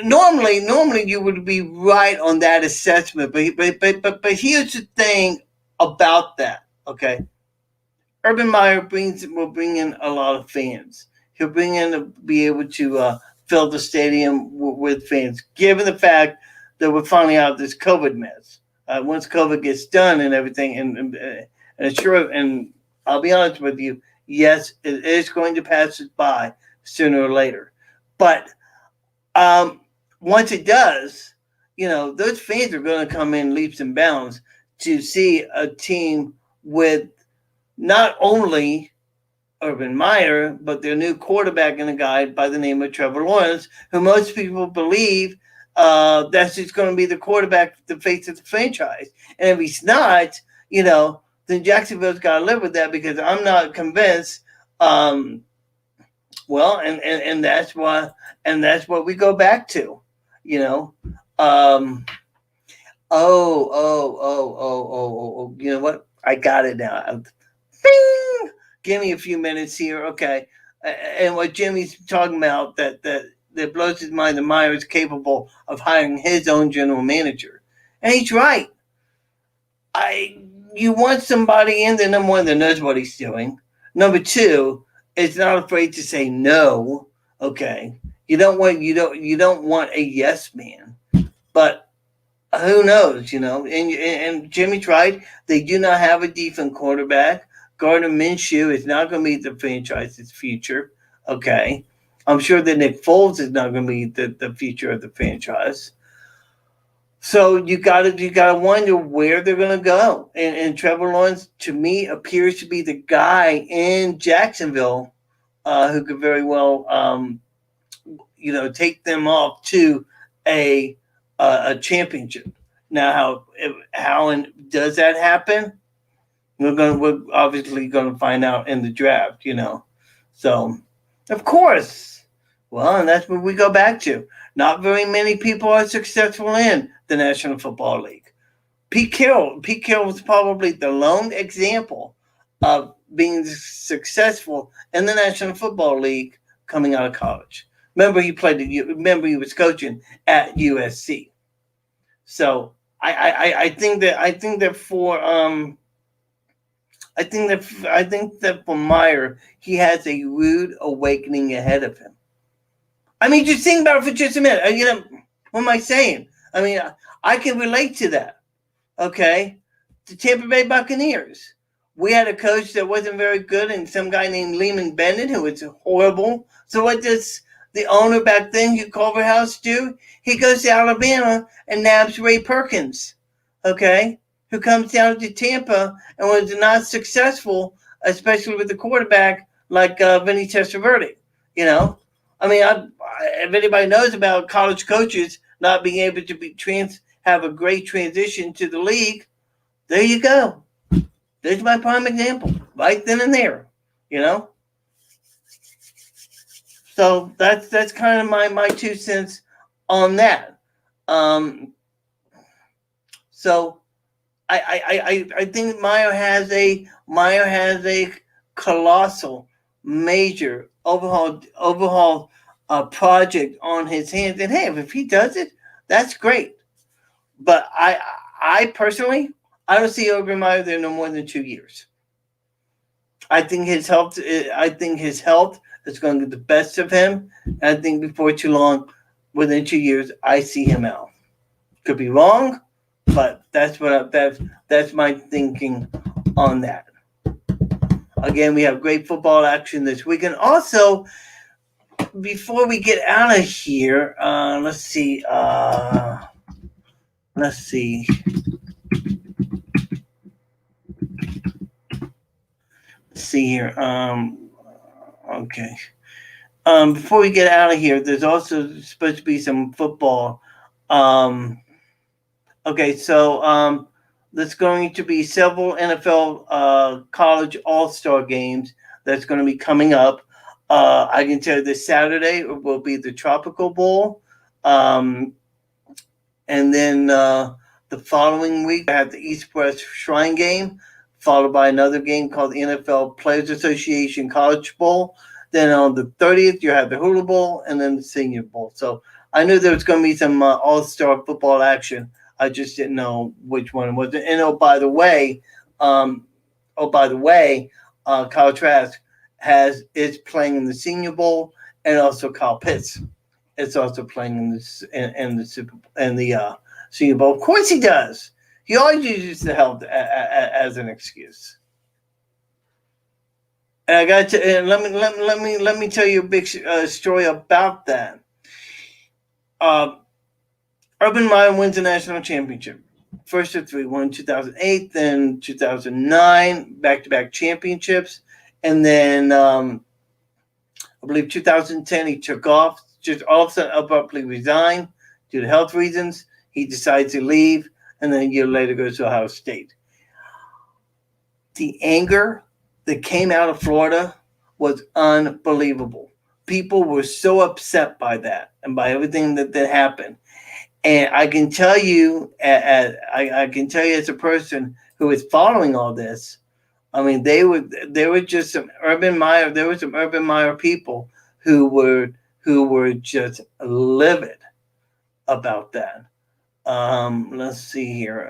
normally you would be right on that assessment, but here's the thing about that. Okay, Urban Meyer will bring in a lot of fans. He'll bring in be able to fill the stadium with fans, given the fact that we're finally out of this COVID mess. Once COVID gets done and everything, and sure, and I'll be honest with you, yes, it is going to pass us by sooner or later, but um, once it does, those fans are going to come in leaps and bounds to see a team with not only Urban Meyer, but their new quarterback and a guy by the name of Trevor Lawrence, who most people believe that's just going to be the quarterback, the face of the franchise. And if he's not, then Jacksonville's got to live with that because I'm not convinced. Well, and that's what we go back to, you know. You know what? I got it now. Bing! Give me a few minutes here, okay. And what Jimmy's talking about that blows his mind that Meyer is capable of hiring his own general manager, and he's right. You want somebody in there, number one, that knows what he's doing. Number two, is not afraid to say no. Okay, you don't want a yes man, but who knows, And Jimmy's right. They do not have a decent quarterback. Gardner Minshew is not going to be the franchise's future. Okay, I'm sure that Nick Foles is not going to be the future of the franchise. So you gotta wonder where they're gonna go. And Trevor Lawrence, to me, appears to be the guy in Jacksonville who could very well, take them off to a championship. Now, how does that happen? We're obviously gonna find out in the draft. So of course. Well, and that's what we go back to. Not very many people are successful in the National Football League. Pete Carroll was probably the lone example of being successful in the National Football League coming out of college. Remember, he was coaching at USC. So I think that for Meyer, he has a rude awakening ahead of him. I mean, just think about it for just a minute. What am I saying? I mean, I can relate to that. Okay, the Tampa Bay Buccaneers. We had a coach that wasn't very good, and some guy named Lehman Bennett who was horrible. So what does the owner back then, Hugh Culverhouse, do? He goes to Alabama and nabs Ray Perkins. Okay, who comes down to Tampa and was not successful, especially with the quarterback like Vinny Testaverde. I mean, if anybody knows about college coaches not being able to have a great transition to the league, there you go. There's my prime example, right then and there. So that's kind of my 2 cents on that. So I think Meyer has a colossal, major overhaul project on his hands. And hey, if he does it, that's great. But I personally, I don't see Urban Meyer there no more than 2 years. I think his health is going to get the best of him. And I think before too long, within 2 years, I see him out. Could be wrong, but that's my thinking on that. Again, we have great football action this weekend. Also, before we get out of here, let's see. Let's see here. Okay. Before we get out of here, there's also supposed to be some football. Okay, so there's going to be several NFL college all-star games that's going to be coming up. I can tell you this Saturday will be the Tropical Bowl. And then the following week, I have the East West Shrine Game, followed by another game called the NFL Players Association College Bowl. Then on the 30th, you have the Hula Bowl and then the Senior Bowl. So I knew there was going to be some all-star football action. I just didn't know which one it was. And by the way, Kyle Trask is playing in the Senior Bowl, and also Kyle Pitts is also playing in the Senior Bowl. Of course, he does. He always uses the health as an excuse. And I got to let me tell you a big story about that. Urban Meyer wins the national championship. First of three, won 2008, then 2009, back-to-back championships, and then I believe 2010 he took off, just all of a sudden abruptly resigned due to health reasons. He decides to leave, and then a year later goes to Ohio State. The anger that came out of Florida was unbelievable. People were so upset by that and by everything that happened. And I can tell you, as a person who is following all this, I mean, there were just some Urban Meyer. There were some Urban Meyer people who were just livid about that. Let's see here.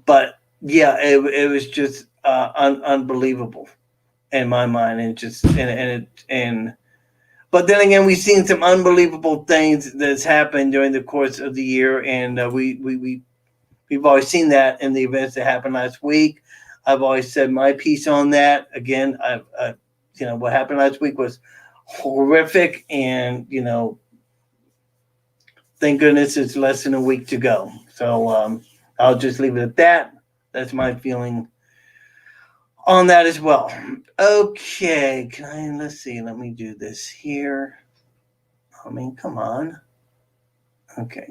But yeah, it was just unbelievable in my mind, But then again, we've seen some unbelievable things that's happened during the course of the year, and we've always seen that in the events that happened last week. I've always said my piece on that. Again, what happened last week was horrific, and thank goodness it's less than a week to go. So I'll just leave it at that. That's my feeling on that as well. Okay, let's see, let me do this here. I mean, come on. Okay,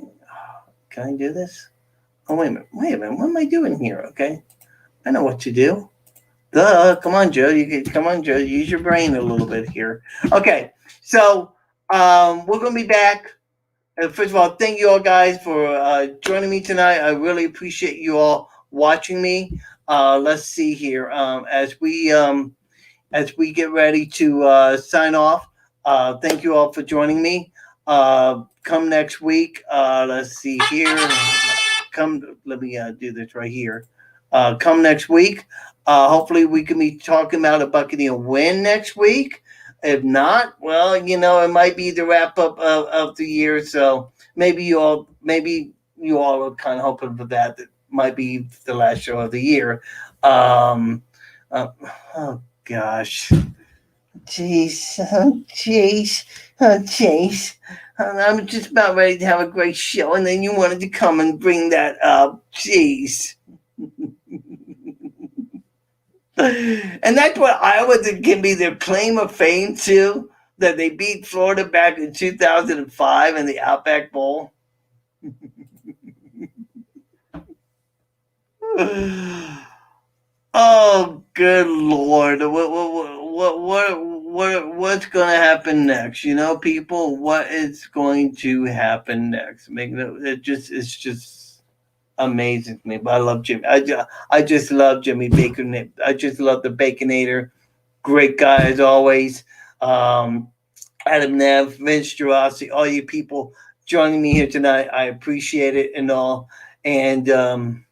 can I do this? Oh, wait a minute, what am I doing here? Okay, I know what to do. Come on, Joe, use your brain a little bit here. Okay, so we're going to be back. First of all, thank you all guys for joining me tonight. I really appreciate you all watching me. Let's see here. As we get ready to sign off, thank you all for joining me. Come next week. Let's see here. Let me do this right here. Come next week. Hopefully we can be talking about a Buccaneer win next week. If not, well, it might be the wrap up of the year. So maybe you all are kind of hoping for that. That might be the last show of the year. Oh gosh. Jeez. I'm just about ready to have a great show, and then you wanted to come and bring that up. Jeez. And that's what Iowa can be their claim of fame too, that they beat Florida back in 2005 in the Outback Bowl. Oh, good Lord! What's going to happen next? People, what is going to happen next? It's just amazing to me. But I love Jimmy. I just love Jimmy Bacon. I just love the Baconator. Great guy as always. Adam Nev, Vince Gerasi, all you people joining me here tonight. I appreciate it and all. And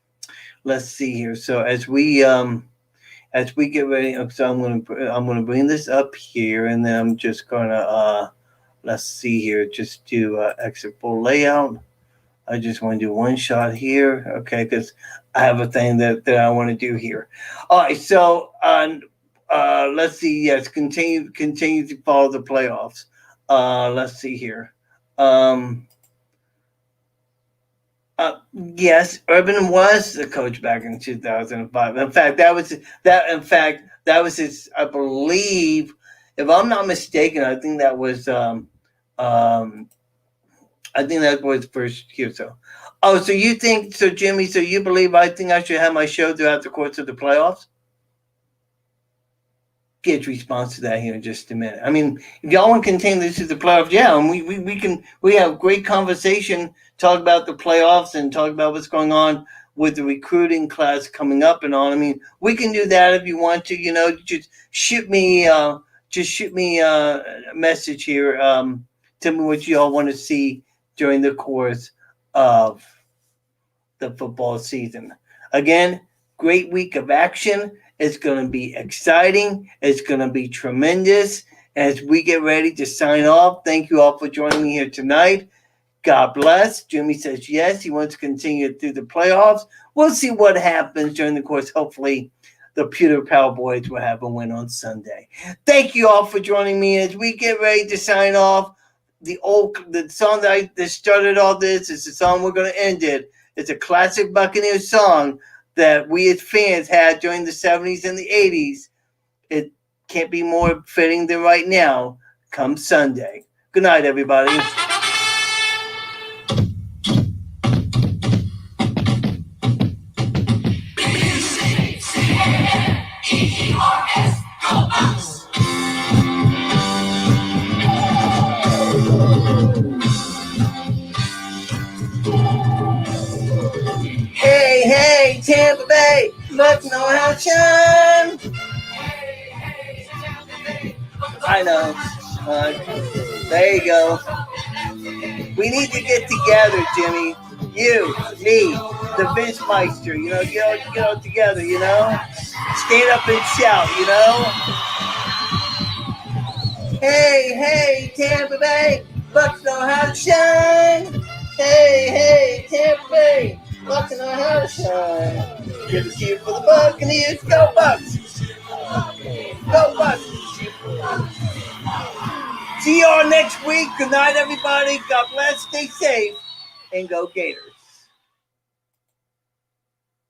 let's see here. So as we get ready, so I'm gonna bring this up here, and then I'm just gonna let's see here. Just do exit full layout. I just want to do one shot here, okay? Because I have a thing that I want to do here. All right, so let's see. Yes, continue to follow the playoffs. Let's see here. Yes, Urban was the coach back in 2005. In fact, that was his. I believe, if I'm not mistaken, I think that was first year. So, so you think so, Jimmy? So you believe I think I should have my show throughout the course of the playoffs? Get response to that here in just a minute. I mean, if y'all want to continue this to the playoffs, yeah, and we have great conversation, talk about the playoffs and talk about what's going on with the recruiting class coming up and all. I mean, we can do that if you want to. Just shoot me just shoot me a message here. Tell me what you all want to see during the course of the football season. Again, great week of action. It's going to be exciting. It's going to be tremendous. As we get ready to sign off, thank you all for joining me here tonight. God bless. Jimmy says yes, he wants to continue through the playoffs. We'll see what happens during the course. Hopefully, the Pewter Cowboys will have a win on Sunday. Thank you all for joining me as we get ready to sign off. The song that started all this is the song we're going to end it. It's a classic Buccaneers song that we as fans had during the 70s and the 80s. It can't be more fitting than right now, come Sunday. Good night, everybody. Hey, hey, Tampa Bay, let's know how to shine. I know. There you go. We need to get together, Jimmy. You, me, the Vince Meister. Get all together. Stand up and shout. Hey, hey, Tampa Bay, Bucs know how to shine. Hey, hey, Tampa Bay, Bucs know how to shine. Give a cheer for the Buccaneers. Go Bucs! Go Bucs! See you all next week. Good night, everybody. God bless. Stay safe. And go Gators.